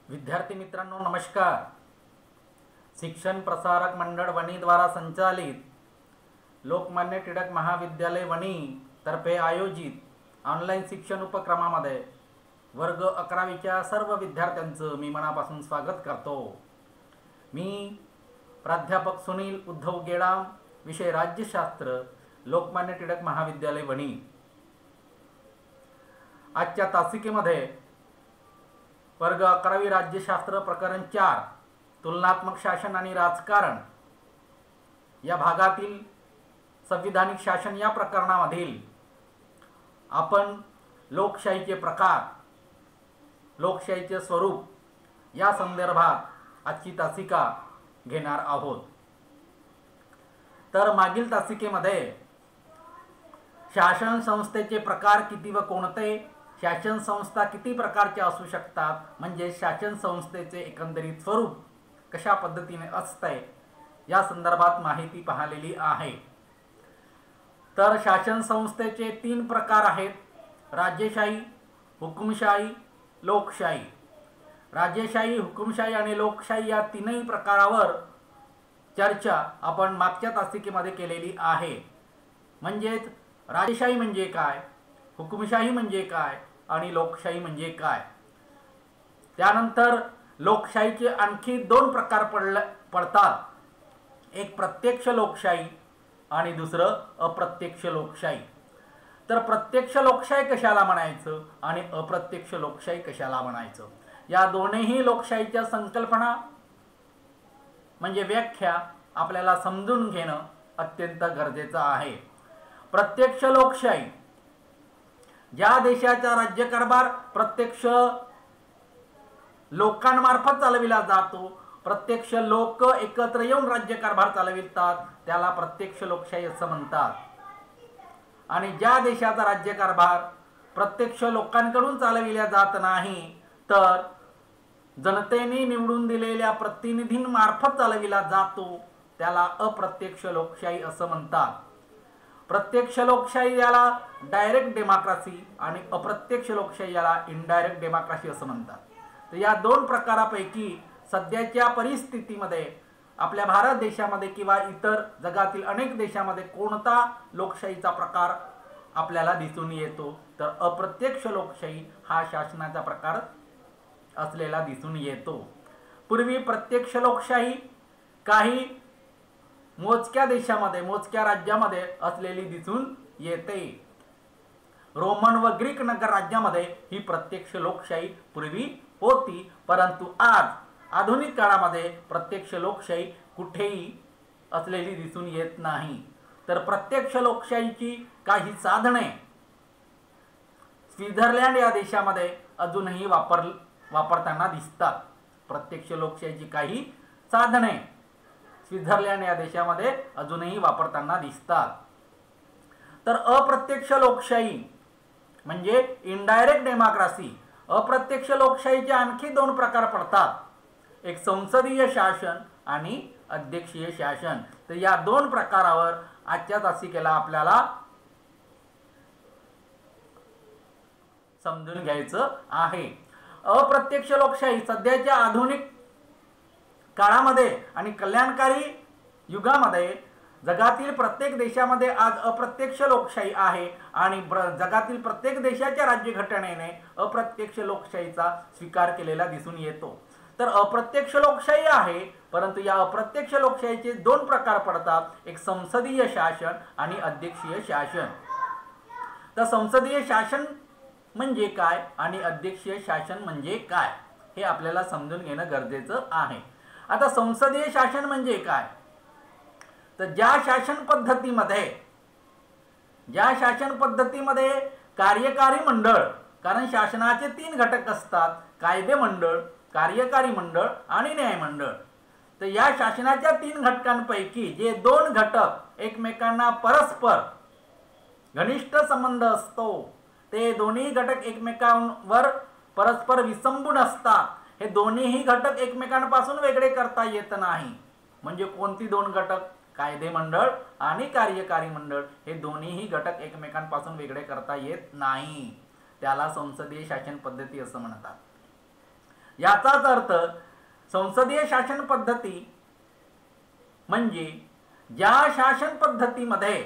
विद्यार्थी मित्रांनो नमस्कार। शिक्षण प्रसारक मंडळ वणी द्वारा संचालित लोकमान्य टिळक महाविद्यालय वणी तर्फे आयोजित ऑनलाईन शिक्षण उपक्रमामध्ये वर्ग 11वीच्या सर्व विद्यार्थ्यांचं मी मनापासून स्वागत करतो। मी प्राध्यापक सुनील उद्धव गेडाम, विषय राज्यशास्त्र, लोकमान्य टिळक महाविद्यालय वणी। आजच्या तासिकेमध्ये वर्ग 11वी राज्यशास्त्र प्रकरण 4 तुलनात्मक शासन आणि राजकारण या भागातील संविधानिक शासन या प्रकरणामधील आपण लोकशाहीचे प्रकार, लोकशाहीचे स्वरूप या संदर्भात आजची तासिका घेणार आहोत। तर मागील तासिकेमध्ये शासन संस्थेचे प्रकार किती व कोणते, शासन संस्था किती प्रकारच्या असू शकतात, म्हणजे शासन संस्थेचे एकंदरीत स्वरूप कशा पद्धतीने असते या संदर्भात माहिती पाहिलेली आहे। तर शासन संस्थेचे 3 प्रकार आहेत: राज्यशाही, हुकुमशाही, लोकशाही। राज्यशाही, हुकुमशाही आणि लोकशाही या तीनही प्रकारावर चर्चा आपण मागच्या तासिकेमध्ये केलेली आहे। म्हणजेच राज्यशाही म्हणजे काय, हुकुमशाही म्हणजे काय आणि लोकशाही म्हणजे काय। त्यानंतर लोकशाहीचे आणखी 2 प्रकार पडतात, एक प्रत्यक्ष लोकशाही आणि दुसरं अप्रत्यक्ष लोकशाही। तर प्रत्यक्ष लोकशाही कशाला म्हणायचं आणि अप्रत्यक्ष लोकशाही कशाला म्हणायचं, या दोन्ही लोकशाहीच्या संकल्पना म्हणजे व्याख्या आपल्याला समजून घेणं अत्यंत गरजेचं आहे। प्रत्यक्ष लोकशाही, ज्या देशाचा राज्यकारभार प्रत्यक्ष लोकांमार्फत चालविला जातो, प्रत्यक्ष लोक एकत्र येऊन राज्यकारभार चालवितात, त्याला प्रत्यक्ष लोकशाही असं म्हणतात। आणि ज्या देशाचा राज्यकारभार प्रत्यक्ष लोकांकडून चालविला जात नाही, तर जनतेने निवडून दिलेल्या प्रतिनिधींमार्फत चालविला जातो, त्याला अप्रत्यक्ष लोकशाही असं म्हणतात। प्रत्यक्ष लोकशाही याला डायरेक्ट डेमोक्रेसी आणि अप्रत्यक्ष लोकशाही याला इनडायरेक्ट डेमोक्रेसी असं म्हणतात। तर या 2 प्रकारापैकी सध्याच्या परिस्थितीमध्ये आपल्या भारत देशामध्ये किंवा इतर जगातील अनेक देशामध्ये कोणता लोकशाहीचा प्रकार आपल्याला दिसून येतो, तर अप्रत्यक्ष लोकशाही हा शासनाचा प्रकार असलेला दिसून येतो। पूर्वी प्रत्यक्ष लोकशाही काही मोजक्या देशामध्ये, मोजक्या राज्यामध्ये असलेली दिसून येते। रोमन व ग्रीक नगर राज्यामध्ये ही प्रत्यक्ष लोकशाही पूर्वी होती, परंतु आज आधुनिक काळामध्ये प्रत्यक्ष लोकशाही कुठेही असलेली दिसून येत नाही। तर प्रत्यक्ष लोकशाहीची काही साधने स्वित्झर्लंड या देशामध्ये अजूनही वापरताना दिसतात। प्रत्यक्ष लोकशाहीची काही साधने स्वित्झर्लंड या देशामध्ये अजूनही वापरताना दिसतात। तर अप्रत्यक्ष लोकशाही म्हणजे इनडायरेक्ट डेमोक्रेसी। अप्रत्यक्ष लोकशाहीचे आणखी 2 प्रकार पडतात, एक संसदीय शासन आणि अध्यक्षीय शासन। तर या 2 प्रकारावर आजच्या तासिकेला आपल्याला समजून घ्यायचं आहे। अप्रत्यक्ष लोकशाही सध्याच्या आधुनिक काळामध्ये आणि कल्याणकारी युगामध्ये जगातील प्रत्येक देशामध्ये आज अप्रत्यक्ष लोकशाही आहे आणि जगातील प्रत्येक देशाच्या राज्यघटनेने अप्रत्यक्ष लोकशाहीचा स्वीकार केलेला दिसून येतो। तर अप्रत्यक्ष लोकशाही आहे, परंतु या अप्रत्यक्ष लोकशाहीचे 2 प्रकार पडतात, एक संसदीय शासन आणि अध्यक्षीय शासन। तर संसदीय शासन म्हणजे काय आणि अध्यक्षीय शासन म्हणजे काय हे आपल्याला समजून घेणं गरजेचं आहे। आता संसदीय शासन म्हणजे काय, तर ज्या शासन पद्धतीमध्ये कार्यकारी मंडळ, कारण शासनाचे 3 घटक असतात, कायदे मंडळ, कार्यकारी मंडळ आणि न्यायमंडळ। तर या शासनाच्या 3 घटकांपैकी जे 2 घटक एकमेकांना परस्पर घनिष्ठ संबंध असतो, ते दोन्ही घटक एकमेकांवर परस्पर विसंबून असतात। हे दोन्हीही घटक एकमेकांपासून वेगळे करता येत नाही। म्हणजे कोणती 2 घटक, कायदे मंडळ आणि कार्यकारी मंडळ, हे दोन्हीही घटक एकमेकांपासून वेगळे करता येत नाही, त्याला संसदीय शासन पद्धती असं म्हणतात। याचाच अर्थ संसदीय शासन पद्धती म्हणजे ज्या शासन पद्धतीमध्ये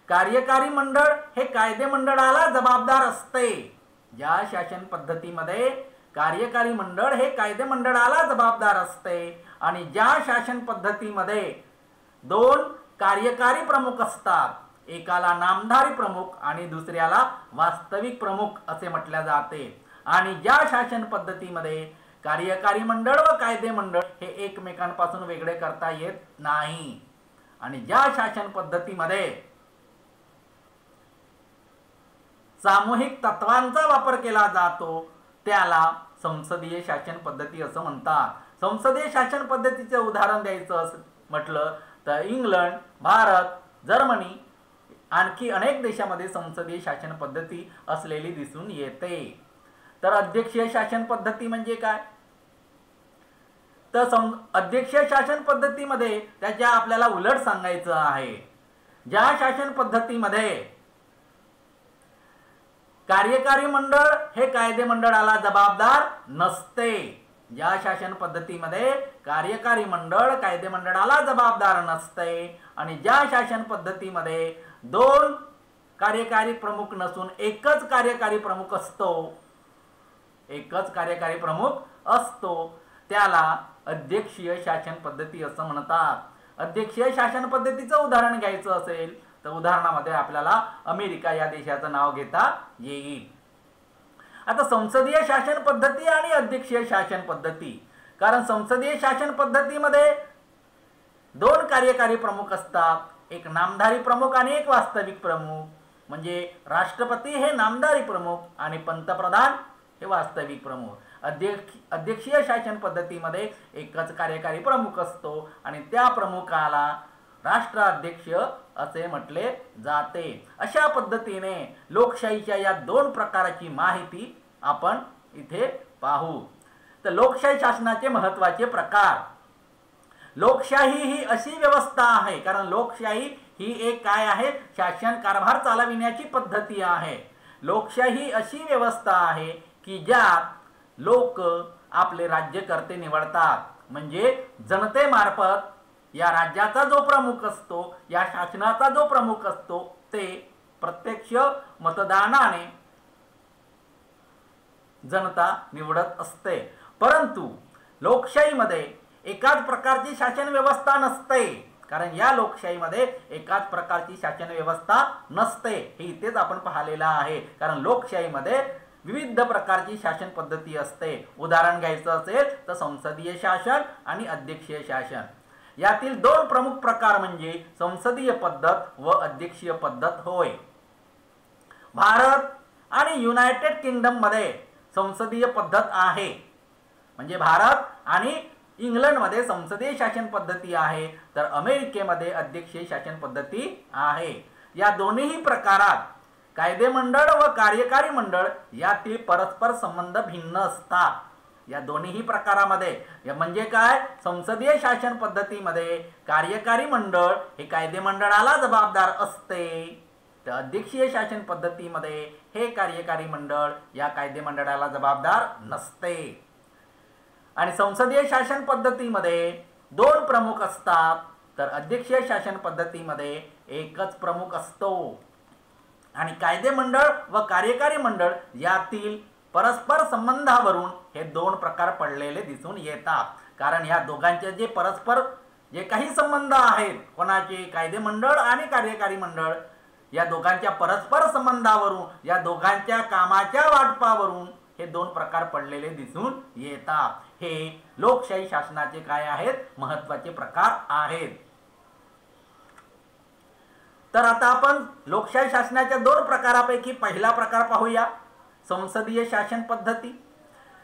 कार्यकारी मंडळ हे कायदे मंडळाला जबाबदार असते, ज्या शासन पद्धतीमध्ये कार्यकारी मंडळ हे कायदे मंडळाला जबाबदार असते आणि ज्या शासन पद्धतीमध्ये 2 कार्यकारी प्रमुख असतात, एकाला नामधारी प्रमुख आणि दुसऱ्याला वास्तविक प्रमुख असे म्हटले जाते, आणि ज्या शासन पद्धतीमध्ये कार्यकारी मंडळ व कायदे मंडळ हे एकमेकांपासून वेगळे करता येत नाही, आणि ज्या शासन पद्धतीमध्ये सामूहिक तत्वांचा वापर केला जातो त्याला संसदीय शासन पद्धती असं म्हणतात. संसदीय शासन पद्धतीचे उदाहरण द्यायचं असं म्हटलं तर इंग्लंड, भारत, जर्मनी आणखी अनेक देशामध्ये संसदीय शासन पद्धती असलेली दिसून येते. तर अध्यक्षीय शासन पद्धती म्हणजे काय? तर अध्यक्षीय शासन पद्धतीमध्ये त्याच्या आपल्याला उलट सांगायचं आहे. ज्या शासन पद्धतीमध्ये कार्यकारी मंडळ हे कायदे मंडळाला जबाबदार नसते, ज्या शासन पद्धतीमध्ये कार्यकारी मंडळ कायदे मंडळाला जबाबदार नसते आणि ज्या शासन पद्धतीमध्ये 2 कार्यकारी प्रमुख नसून एकच कार्यकारी प्रमुख असतो, त्याला अध्यक्षीय शासन पद्धती असं म्हणतात. अध्यक्षीय शासन पद्धतीचं उदाहरण घ्यायचं असेल तर उदाहरणामध्ये आपल्याला अमेरिका या देशाचं नाव घेता येईल. आता संसदीय शासन पद्धती आणि अध्यक्षीय शासन पद्धती, कारण संसदीय शासन पद्धतीमध्ये 2 कार्यकारी प्रमुख असतात, एक नामधारी प्रमुख आणि एक वास्तविक प्रमुख. म्हणजे राष्ट्रपती हे नामधारी प्रमुख आणि पंतप्रधान हे वास्तविक प्रमुख. अध्यक्षीय शासन पद्धतीमध्ये एकच कार्यकारी प्रमुख असतो आणि त्या प्रमुखाला राष्ट्राध्यक्ष असे म्हटले जाते. अशा पद्धतीने लोकशाहीच्या या 2 प्रकाराची माहिती आपण इथे पाहू. तर लोकशाही शासनाचे महत्त्वाचे प्रकार. लोकशाही ही अशी व्यवस्था आहे, कारण लोकशाही ही एक काय आहे, शासन कारभार चालविण्याची पद्धती आहे. लोकशाही अशी व्यवस्था आहे की ज्यात लोक आपले राज्यकर्ते निवडतात, म्हणजे जनतेमार्फत या राज्याचा जो प्रमुख असतो, या शासनाचा जो प्रमुख असतो ते प्रत्यक्ष मतदानाने जनता निवडत असते. परंतु लोकशाहीमध्ये एकाच प्रकारची शासन व्यवस्था नसते, कारण या लोकशाहीमध्ये एकाच प्रकारची शासन व्यवस्था नसते, हे इथेच आपण पाहिलेलं आहे. कारण लोकशाहीमध्ये विविध प्रकारची शासन पद्धती असते. उदाहरण घ्यायचं असेल तर संसदीय शासन आणि अध्यक्षीय शासन. यातील 2 प्रमुख प्रकार म्हणजे संसदीय पद्धत व अध्यक्षीय पद्धत होय. भारत आणि युनायटेड किंगडम मध्ये संसदीय पद्धत आहे, म्हणजे भारत आणि इंग्लंडमध्ये संसदीय शासन पद्धती आहे, तर अमेरिकेमध्ये अध्यक्षीय शासन पद्धती आहे. या दोन्ही प्रकारात कायदे मंडळ व कार्यकारी मंडळ यातील परस्पर संबंध भिन्न असतात. या दोन्ही प्रकारामध्ये म्हणजे काय, संसदीय शासन पद्धतीमध्ये कार्यकारी मंडळ हे कायदे मंडळाला जबाबदार असते, तर अध्यक्षीय शासन पद्धतीमध्ये हे कार्यकारी मंडळ या कायदे मंडळाला जबाबदार नसते. आणि संसदीय शासन पद्धतीमध्ये 2 प्रमुख असतात, तर अध्यक्षीय शासन पद्धतीमध्ये एकच प्रमुख असतो. आणि कायदे मंडळ व कार्यकारी मंडळ यातील परस्पर संबंधावरून हे 2 प्रकार पडलेले दिसून येतात. कारण या दोघांचे जे परस्पर जे काही संबंध आहेत, कोणाचे, कायदे मंडळ आणि कार्यकारी मंडळ, या दोघांच्या परस्पर संबंधावरून, या दोघांच्या कामाच्या वाटपावरून हे 2 प्रकार पडलेले दिसून येतात. हे लोकशाही शासनाचे काय आहेत, महत्त्वाचे प्रकार आहेत. तर आता आपण लोकशाही शासनाच्या 2 प्रकारापैकी पहिला प्रकार पाहूया, संसदीय शासन पद्धती.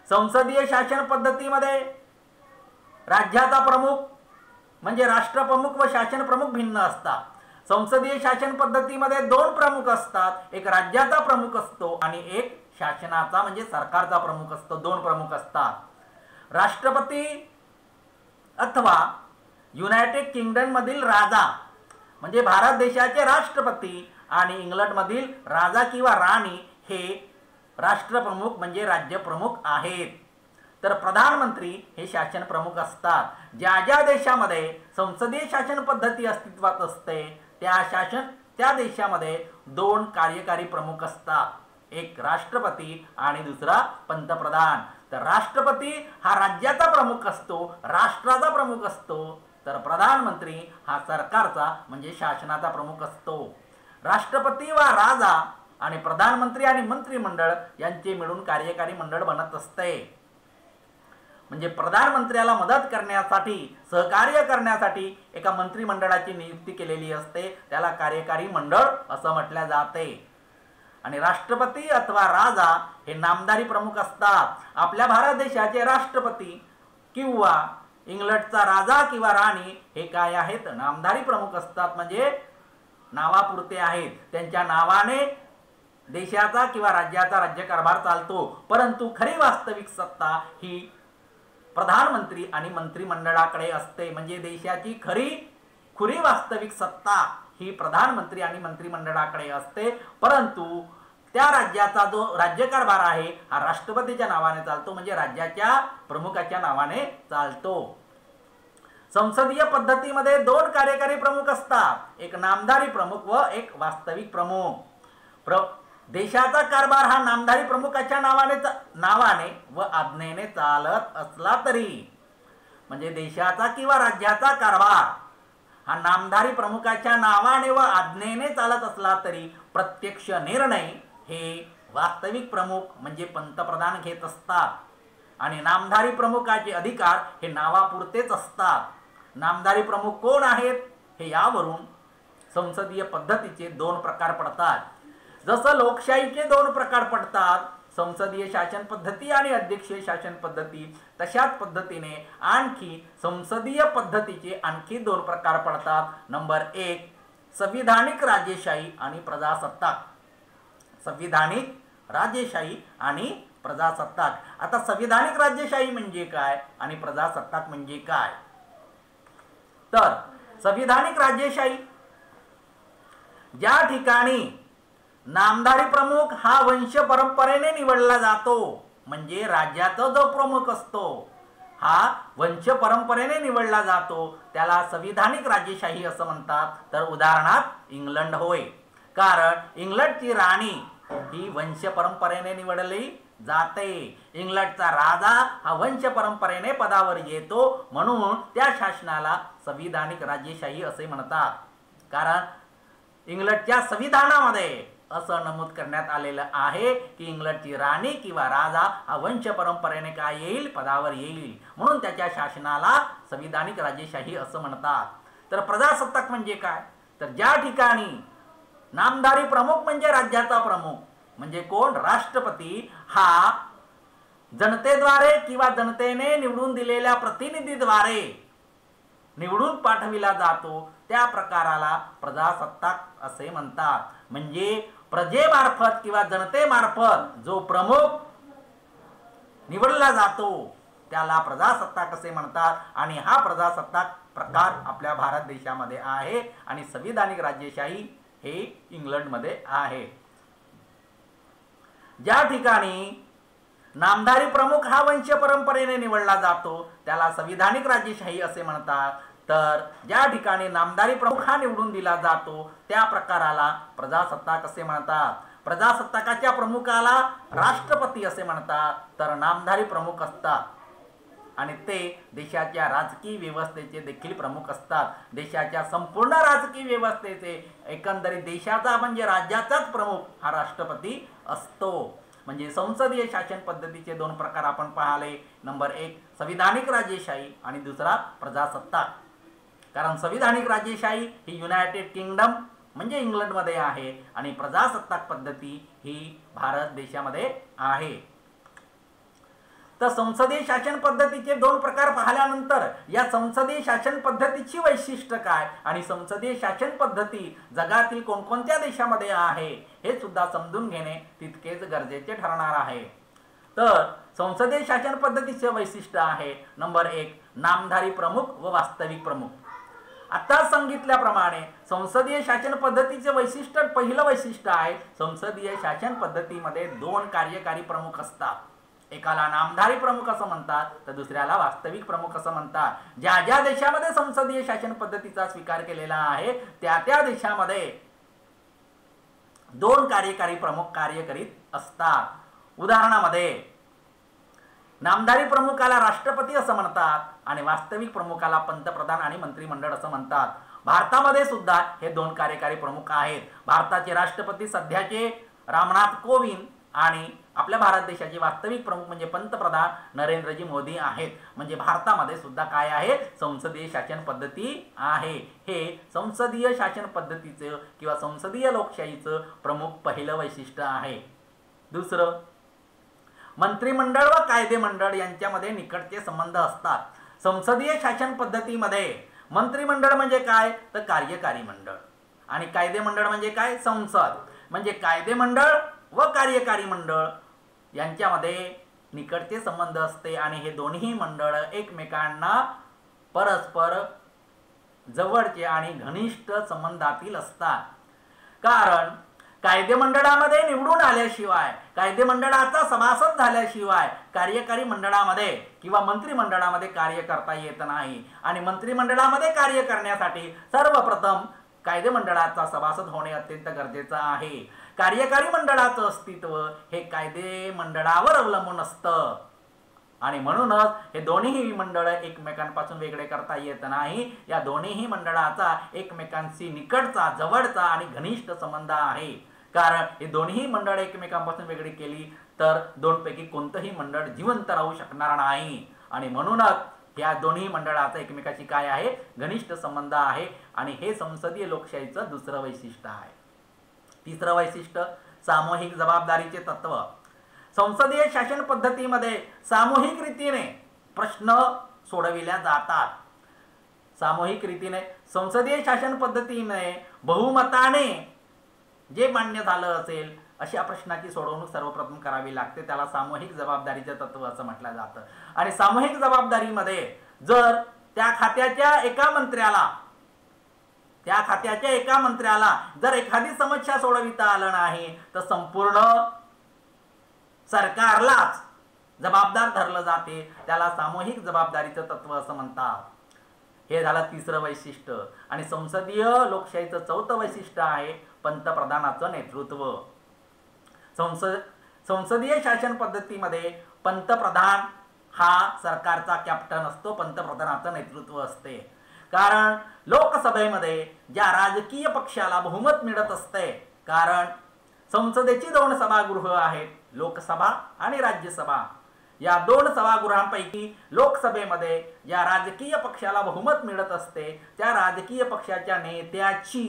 संसदीय शासन पद्धतीमध्ये राज्याचा प्रमुख म्हणजे राष्ट्रप्रमुख व शासन प्रमुख भिन्न असतात. संसदीय शासन पद्धतीमध्ये 2 प्रमुख असतात, एक राज्याचा प्रमुख असतो आणि एक शासनाचा म्हणजे सरकारचा प्रमुख असतो. 2 प्रमुख असतात. राष्ट्रपती अथवा युनायटेड किंगडम मधील राजा म्हणजे भारत देशाचे राष्ट्रपती आणि इंग्लंडमधील राजा किंवा राणी हे राष्ट्रप्रमुख म्हणजे राज्यप्रमुख आहेत. तर प्रधानमंत्री हे शासन प्रमुख असतात. ज्या ज्या देशामध्ये संसदीय शासन पद्धती अस्तित्वात असते त्या देशामध्ये 2 कार्यकारी प्रमुख असतात, एक राष्ट्रपती आणि दुसरा पंतप्रधान. तर राष्ट्रपती हा राज्याचा प्रमुख असतो, राष्ट्राचा प्रमुख असतो, तर प्रधानमंत्री हा सरकारचा म्हणजे शासनाचा प्रमुख असतो. राष्ट्रपती वा राजा आणि प्रधानमंत्री आणि मंत्रिमंडळ यांचे मिळून कार्यकारी मंडळ बनत असते. म्हणजे प्रधानमंत्र्याला मदत करण्यासाठी, सहकार्य करण्यासाठी एका मंत्रिमंडळाची नियुक्ती केलेली असते, त्याला कार्यकारी मंडळ असं म्हटले जाते. आणि राष्ट्रपती अथवा राजा हे नामधारी प्रमुख असतात. आपल्या भारत देशाचे राष्ट्रपती किंवा इंग्लंडचा राजा किंवा राणी हे काय आहेत, नामधारी प्रमुख असतात, म्हणजे नावापुरते आहेत. त्यांच्या नावाने देशाचा किंवा राज्याचा राज्यकारभार चालतो, परंतु खरी वास्तविक सत्ता ही प्रधानमंत्री आणि मंत्रिमंडळाकडे असते. म्हणजे देशाची खरी वास्तविक सत्ता ही प्रधानमंत्री आणि मंत्रिमंडळाकडे असते, परंतु त्या राज्याचा जो राज्यकारभार आहे हा राष्ट्रपतीच्या नावाने चालतो, म्हणजे राज्याच्या प्रमुखाच्या नावाने चालतो. संसदीय पद्धतीमध्ये 2 कार्यकारी प्रमुख असतात, एक नामधारी प्रमुख व एक वास्तविक प्रमुख. देशाचा कारभार हा नामधारी प्रमुखाच्या नावाने व आज्ञेने चालत असला तरी, म्हणजे देशाचा किंवा राज्याचा कारभार हा नामधारी प्रमुखाच्या नावाने व आज्ञेने चालत असला तरी प्रत्यक्ष निर्णय हे वास्तविक प्रमुख म्हणजे पंतप्रधान घेत असतात. आणि नामधारी प्रमुखाचे अधिकार हे नावापुरतेच असतात. नामधारी प्रमुख कोण आहेत हे यावरून संसदीय पद्धतीचे 2 प्रकार पडतात. जसं लोकशाहीचे 2 प्रकार पडतात, संसदीय शासन पद्धती आणि अध्यक्षीय शासन पद्धती, तशाच पद्धतीने आणखी संसदीय पद्धतीचे आणखी 2 प्रकार पडतात. नंबर 1 संविधानिक राजेशाही आणि प्रजासत्ताक. संविधानिक राजेशाही आणि प्रजासत्ताक. आता संविधानिक राजेशाही म्हणजे काय आणि प्रजासत्ताक म्हणजे काय? तर संविधानिक राजेशाही ज्या ठिकाणी नामधारी प्रमुख हा वंश परंपरेने निवडला जातो, म्हणजे राज्याचा जो प्रमुख असतो हा वंश परंपरेने निवडला जातो, त्याला संविधानिक राजेशाही असं म्हणतात. तर उदाहरणार्थ इंग्लंड होय, कारण इंग्लंडची राणी ही वंश परंपरेने निवडली जाते. इंग्लंडचा राजा हा वंश परंपरेने पदावर येतो, म्हणून त्या शासनाला संविधानिक राजेशाही असे म्हणतात. कारण इंग्लंडच्या संविधानामध्ये असं नमूद करण्यात आलेलं आहे की इंग्लंडची राणी किंवा राजा हा वंश परंपरेने काय येईल, पदावर येईल, म्हणून त्याच्या शासनाला संविधानिक राजेशाही असं म्हणतात. तर प्रजासत्ताक म्हणजे काय? तर ज्या ठिकाणी नामधारी प्रमुख म्हणजे राज्याचा प्रमुख म्हणजे कोण, राष्ट्रपती हा जनतेद्वारे किंवा जनतेने निवडून दिलेल्या प्रतिनिधीद्वारे निवडून पाठविला जातो, त्या प्रकाराला प्रजासत्ताक असे म्हणतात. म्हणजे प्रजेमार्फत किंवा जनतेमार्फत जो प्रमुख निवडला जातो त्याला प्रजासत्ताक असे म्हणतात. आणि हा प्रजासत्ताक प्रकार आपल्या भारत देशामध्ये आहे आणि संविधानिक राजेशाही हे इंग्लंडमध्ये आहे. ज्या ठिकाणी नामधारी प्रमुख हा वंश परंपरेने निवडला जातो त्याला संविधानिक राजेशाही असे म्हणतात. तर ज्या ठिकाणी नामधारी प्रमुख हा निवडून दिला जातो त्या प्रकाराला प्रजासत्ताक असे म्हणतात. प्रजासत्ताकाच्या प्रमुखाला राष्ट्रपती असे म्हणतात. तर नामधारी प्रमुख असतात आणि ते देशाच्या राजकीय व्यवस्थेचे देखील प्रमुख असतात. देशाच्या संपूर्ण राजकीय व्यवस्थेचे एकंदरीत देशाचा म्हणजे राज्याचाच प्रमुख हा राष्ट्रपती असतो. म्हणजे संसदीय शासन पद्धतीचे 2 प्रकार आपण पाहिले. नंबर 1 संविधानिक राजेशाही आणि दुसरा प्रजासत्ताक. कारण संविधानिक राजेशाही ही युनायटेड किंगडम म्हणजे इंग्लंडमध्ये आहे आणि प्रजासत्ताक पद्धती ही भारत देशामध्ये आहे. तर संसदीय शासन पद्धतीचे 2 प्रकार पाहिल्यानंतर या संसदीय शासन पद्धतीची वैशिष्ट्य काय आणि संसदीय शासन पद्धती जगातील कोणकोणत्या देशामध्ये आहे हे सुद्धा समजून घेणे तितकेच गरजेचे ठरणार आहे. तर संसदीय शासन पद्धतीचे वैशिष्ट्य आहे नंबर 1 नामधारी प्रमुख व वास्तविक प्रमुख. आता सांगितल्याप्रमाणे संसदीय शासन पद्धतीचे वैशिष्ट्य, पहिलं वैशिष्ट्य आहे संसदीय शासन पद्धतीमध्ये 2 कार्यकारी प्रमुख असतात, एकाला नामधारी प्रमुख असं म्हणतात तर दुसऱ्याला वास्तविक प्रमुख असं म्हणतात। ज्या ज्या देशामध्ये संसदीय शासन पद्धतीचा स्वीकार केलेला आहे त्या त्या देशामध्ये दोन कार्यकारी प्रमुख कार्य करीत असतात। उदाहरणामध्ये नामधारी प्रमुखाला राष्ट्रपती असं म्हणतात आणि वास्तविक प्रमुखाला पंतप्रधान आणि मंत्रिमंडळ असं म्हणतात। भारतामध्ये सुद्धा हे दोन कार्यकारी प्रमुख आहेत। भारताचे राष्ट्रपती सध्याचे रामनाथ कोविंद आणि आपल्या भारत देशाचे वास्तविक प्रमुख म्हणजे पंतप्रधान नरेंद्रजी मोदी आहेत। म्हणजे भारतामध्ये सुद्धा काय आहे, संसदीय शासन पद्धती आहे। हे संसदीय शासन पद्धतीचं किंवा संसदीय लोकशाहीचं प्रमुख पहिलं वैशिष्ट्य आहे। दुसरं, मंत्रिमंडळ व कायदेमंडळ यांच्यामध्ये निकटचे संबंध असतात। संसदीय शासन पद्धतीमध्ये मंत्रिमंडळ म्हणजे काय तर कार्यकारी मंडळ आणि कायदेमंडळ म्हणजे काय, संसद। म्हणजे कायदेमंडळ व कार्यकारी मंडळ यांच्यामध्ये निकटचे संबंध असते आणि हे दोन्ही मंडळ एकमेकांना परस्पर जवळचे आणि घनिष्ठ संबंधातील असतात। कारण कायदेमंडळामध्ये निवडून आल्याशिवाय, कायदेमंडळाचा सभासद झाल्याशिवाय कार्यकारी मंडळामध्ये किंवा मंत्रिमंडळामध्ये कार्य करता येत नाही आणि मंत्रिमंडळामध्ये कार्य करण्यासाठी सर्वप्रथम कायदेमंडळाचा सभासद होणे अत्यंत गरजेचं आहे। कार्यकारी मंडळाचं अस्तित्व हे कायदेमंडळावर अवलंबून असतं आणि म्हणूनच हे दोन्ही मंडळ एकमेकांपासून वेगळे करता येत नाही। या दोन्ही मंडळाचा एकमेकांशी निकटचा, जवळचा आणि घनिष्ठ संबंध आहे। कारण हे दोन्ही मंडळ एकमेकांपासून वेगळी केली तर दोनपैकी कोणतंही मंडळ जिवंत राहू शकणार नाही आणि म्हणूनच या दोन्ही मंडळाचा एकमेकाशी काय आहे, घनिष्ठ संबंध आहे आणि हे संसदीय लोकशाहीचं दुसरं वैशिष्ट्य आहे। तिसरं वैशिष्ट्य, सामूहिक जबाबदारीचे तत्व। संसदीय शासन पद्धतीमध्ये सामूहिक रीतीने प्रश्न सोडविल्या जातात। सामूहिक रीतीने संसदीय शासन पद्धतीने बहुमताने जे मान्य झालं असेल अशा प्रश्नाची सोडवणूक सर्वप्रथम करावी लागते, त्याला सामूहिक जबाबदारीचे तत्व असं म्हटलं जातं। आणि सामूहिक जबाबदारीमध्ये जर त्या खात्याच्या एका मंत्र्याला जर एखादी समस्या सोडविता आलं नाही तर संपूर्ण सरकारलाच जबाबदार धरलं जाते, त्याला सामूहिक जबाबदारीचं तत्व असं म्हणतात। हे झालं तिसरं वैशिष्ट्य। आणि संसदीय लोकशाहीचं चौथं वैशिष्ट्य आहे पंतप्रधानाचं नेतृत्व। संसदीय शासन पद्धतीमध्ये पंतप्रधान हा सरकारचा कॅप्टन असतो, पंतप्रधानाचं नेतृत्व असते। कारण लोकसभेमध्ये ज्या राजकीय पक्षाला बहुमत मिळत असते, कारण संसदेची दोन सभागृह आहेत, लोकसभा आणि राज्यसभा। या दोन सभागृहांपैकी लोकसभेमध्ये ज्या राजकीय पक्षाला बहुमत मिळत असते त्या राजकीय पक्षाच्या नेत्याची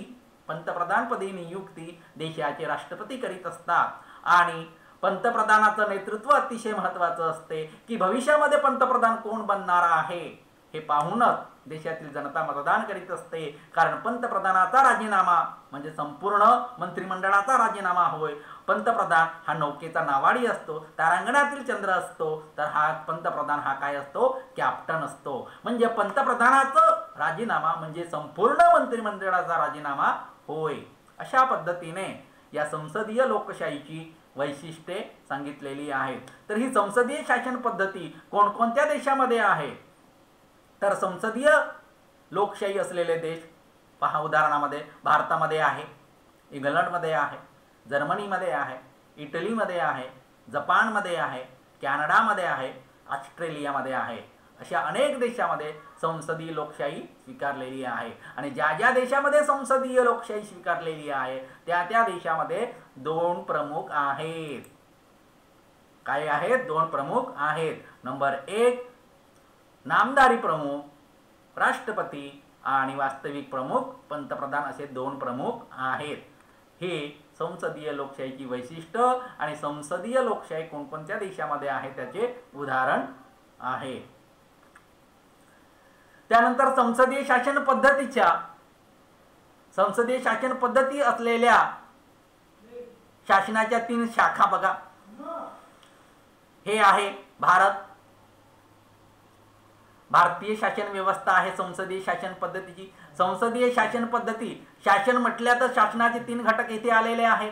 पंतप्रधानपदी नियुक्ती देशाचे राष्ट्रपती करीत असतात आणि पंतप्रधानाचं नेतृत्व अतिशय महत्त्वाचं असते की भविष्यामध्ये पंतप्रधान कोण बनणार आहे हे पाहूनच देशातील जनता मतदान करीत असते। कारण पंतप्रधानाचा राजीनामा म्हणजे संपूर्ण मंत्रिमंडळाचा राजीनामा होय। पंतप्रधान हा नौकेचा नावाडी असतो, तारांगणातील चंद्र असतो, तर हा पंतप्रधान हा काय असतो, कॅप्टन असतो। म्हणजे पंतप्रधानाचा राजीनामा म्हणजे संपूर्ण मंत्रिमंडळाचा राजीनामा होय। अशा पद्धतीने या संसदीय लोकशाहीची वैशिष्ट्ये सांगितलेली आहेत। तर ही संसदीय शासन पद्धती कोणकोणत्या देशामध्ये आहे तर संसदीय लोकशाही असलेले देश पहा, उदाहरणामध्ये भारतामध्ये आहे, इंग्लंडमध्ये आहे, जर्मनीमध्ये आहे, इटलीमध्ये आहे, जपानमध्ये आहे, कॅनडामध्ये आहे, ऑस्ट्रेलियामध्ये आहे। अशा अनेक देशामध्ये संसदीय लोकशाही स्वीकारलेली आहे आणि ज्या ज्या देशामध्ये संसदीय लोकशाही स्वीकारलेली आहे त्या त्या देशामध्ये दोन प्रमुख आहेत। काय आहेत? दोन प्रमुख आहेत। नंबर 1 नामधारी प्रमुख राष्ट्रपती आणि वास्तविक प्रमुख पंतप्रधान असे दोन प्रमुख आहेत। हे संसदीय लोकशाहीची वैशिष्ट्य आणि संसदीय लोकशाही कोणकोणत्या देशामध्ये आहे त्याचे उदाहरण आहे। त्यानंतर संसदीय शासन पद्धती असलेल्या शासनाच्या 3 शाखा बघा। हे आहे भारतीय शासन व्यवस्था आहे संसदीय शासन पद्धतीची। संसदीय शासन पद्धती शासन म्हटल्या तर शासनाचे 3 घटक इथे आलेले आहेत,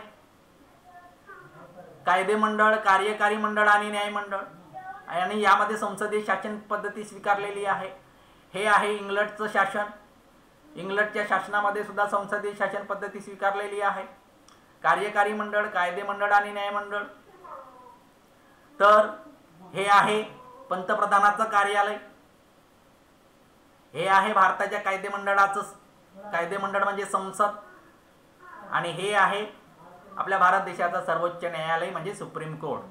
कायदेमंडळ, कार्यकारी मंडळ आणि न्यायमंडळ। आणि यामध्ये संसदीय शासन पद्धती स्वीकारलेली आहे. हे आहे इंग्लंडचं शासन. इंग्लंडच्या शासनामध्ये सुद्धा संसदीय शासन पद्धती स्वीकारलेली आहे. कार्यकारी मंडळ, कायदे मंडळ आणि न्यायमंडळ. तर हे आहे पंतप्रधानाचं कार्यालय. हे आहे भारताच्या कायदे मंडळाचं, कायदे मंडळ म्हणजे संसद. आणि हे आहे आपल्या भारत देशाचा सर्वोच्च न्यायालय म्हणजे सुप्रीम कोर्ट.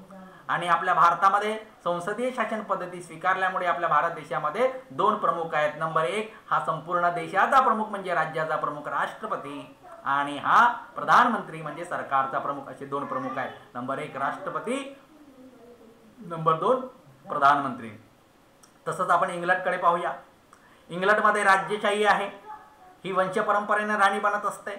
आणि आपल्या भारतामध्ये संसदीय शासन पद्धती स्वीकारल्यामुळे आपल्या भारत देशामध्ये 2 प्रमुख आहेत. नंबर 1 हा संपूर्ण देशाचा प्रमुख म्हणजे राज्याचा प्रमुख राष्ट्रपती, आणि हा प्रधानमंत्री म्हणजे सरकारचा प्रमुख, असे 2 प्रमुख आहेत. नंबर 1 राष्ट्रपती, नंबर 2 प्रधानमंत्री. तसंच आपण इंग्लंडकडे पाहूया. इंग्लंडमध्ये राज्यशाही आहे. ही वंश परंपरेने राणी बनत असते.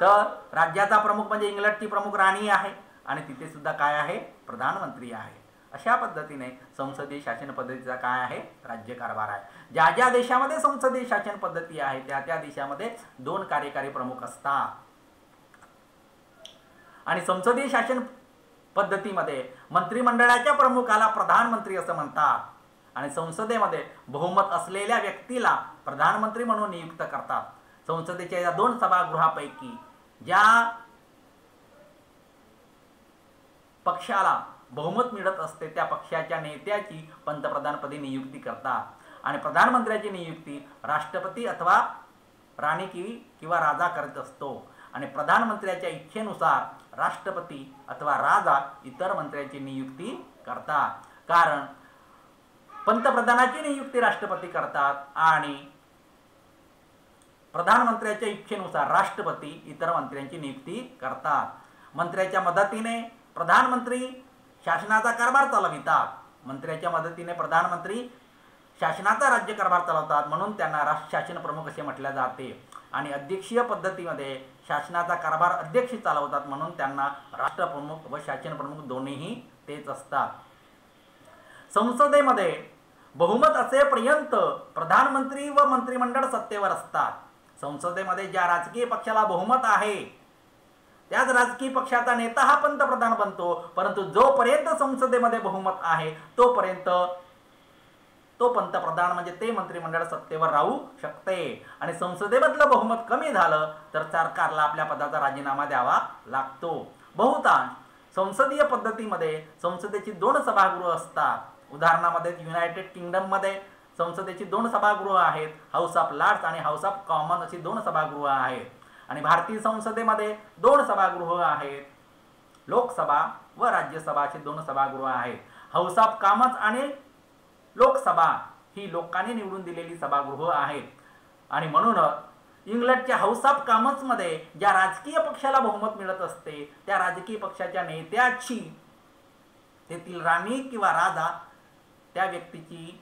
तर राज्याचा प्रमुख म्हणजे इंग्लंडची प्रमुख राणी आहे, आणि तिथे सुद्धा काय आहे, प्रधानमंत्री आहे. अशा पद्धतीने संसदीय शासन पद्धतीचा काय आहे, राज्यकारभार आहे. ज्या ज्या देशामध्ये संसदीय शासन पद्धती आहे त्या त्या देशामध्ये 2 कार्यकारी प्रमुख असतात. आणि संसदीय शासन पद्धतीमध्ये मंत्रिमंडळाच्या प्रमुखाला प्रधानमंत्री असं म्हणतात. आणि संसदेमध्ये बहुमत असलेल्या व्यक्तीला प्रधानमंत्री म्हणून नियुक्त करतात. संसदेच्या या 2 सभागृहापैकी ज्या पक्षाला बहुमत मिळत असते त्या पक्षाच्या नेत्याची पंतप्रधानपदी नियुक्ती करतात. आणि प्रधानमंत्र्याची नियुक्ती राष्ट्रपती अथवा राणी किंवा राजा करत असतो. आणि प्रधानमंत्र्याच्या इच्छेनुसार राष्ट्रपती अथवा राजा इतर मंत्र्याची नियुक्ती करतात. कारण पंतप्रधानाची नियुक्ती राष्ट्रपती करतात आणि प्रधानमंत्र्याच्या इच्छेनुसार राष्ट्रपती इतर मंत्र्यांची नियुक्ती करतात. मंत्र्याच्या मदतीने प्रधानमंत्री शासनाचा कारभार चालवितात. मंत्र्याच्या मदतीने प्रधानमंत्री शासनाचा राज्यकारभार चालवतात, म्हणून त्यांना राष्ट्र शासन प्रमुख असे म्हटले जाते. आणि अध्यक्षीय पद्धतीमध्ये शासनाचा कारभार अध्यक्ष चालवतात, म्हणून त्यांना राष्ट्रप्रमुख व शासन प्रमुख दोन्हीही तेच असतात. संसदेमध्ये बहुमत असेपर्यंत प्रधानमंत्री व मंत्रिमंडळ सत्तेवर असतात. संसदेमध्ये ज्या राजकीय पक्षाला बहुमत आहे त्याच राजकीय पक्षाचा नेता हा पंतप्रधान बनतो. परंतु जोपर्यंत संसदेमध्ये बहुमत आहे तोपर्यंत तो पंतप्रधान म्हणजे ते मंत्रिमंडळ सत्तेवर राहू शकते. आणि संसदेमधलं बहुमत कमी झालं तर सरकारला आपल्या पदाचा राजीनामा द्यावा लागतो. बहुतांश संसदीय पद्धतीमध्ये संसदेची 2 सभागृह असतात. उदाहरणामध्ये युनायटेड किंगडममध्ये संसदेची 2 सभागृह आहेत. हाऊस ऑफ लॉर्ड्स आणि हाऊस ऑफ कॉमन्स अशी 2 सभागृह आहेत. आणि भारतीय संसदेमध्ये 2 सभागृह आहेत. लोकसभा व राज्यसभा अशी 2 सभागृह आहेत. हाऊस ऑफ कॉमन्स आणि लोकसभा ही लोकांनी निवडून दिलेली सभागृह आहेत. आणि म्हणूनच इंग्लंडच्या हाऊस ऑफ कॉमन्समध्ये ज्या राजकीय पक्षाला बहुमत मिळत असते त्या राजकीय पक्षाच्या नेत्याची तेथील राणी किंवा राजा त्या व्यक्तीची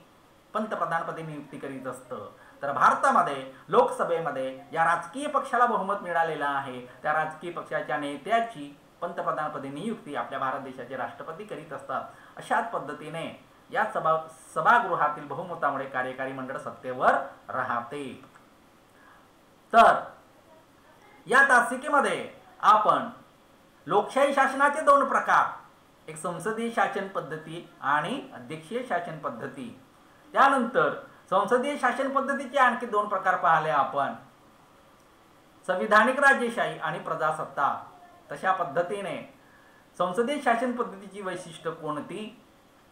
पंतप्रधानपदी नियुक्ती करीत असतं. तर भारतामध्ये लोकसभेमध्ये ज्या राजकीय पक्षाला बहुमत मिळालेलं आहे त्या राजकीय पक्षाच्या नेत्याची पंतप्रधानपदी नियुक्ती आपल्या भारत देशाचे राष्ट्रपती करीत असतात. अशाच पद्धतीने या सभागृहातील बहुमतामुळे कार्यकारी मंडळ सत्तेवर राहते. तर या तासिकेमध्ये आपण लोकशाही शासनाचे 2 प्रकार, एक संसदीय शासन पद्धती आणि अध्यक्षीय शासन पद्धती, त्यानंतर संसदीय शासन पद्धतीचे आणखी 2 प्रकार पाहिले आपण, संविधानिक राजेशाही आणि प्रजासत्ताक. तशा पद्धतीने संसदीय शासन पद्धतीची वैशिष्ट्य कोणती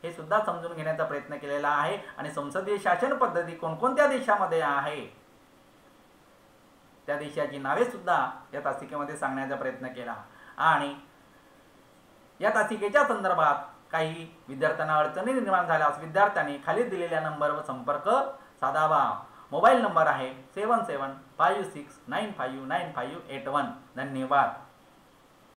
हे सुद्धा समजून घेण्याचा प्रयत्न केलेला आहे. आणि संसदीय शासन पद्धती कोणकोणत्या देशामध्ये आहे त्या देशाची नावे सुद्धा या तासिकेमध्ये सांगण्याचा प्रयत्न केला. आणि या तासिकेच्या संदर्भात काही विद्यार्थ्यांना अडचणी निर्माण झाल्यास विद्यार्थ्यांनी खाली दिलेल्या नंबरवर संपर्क साधावा. मोबाईल नंबर आहे 7756959581. धन्यवाद.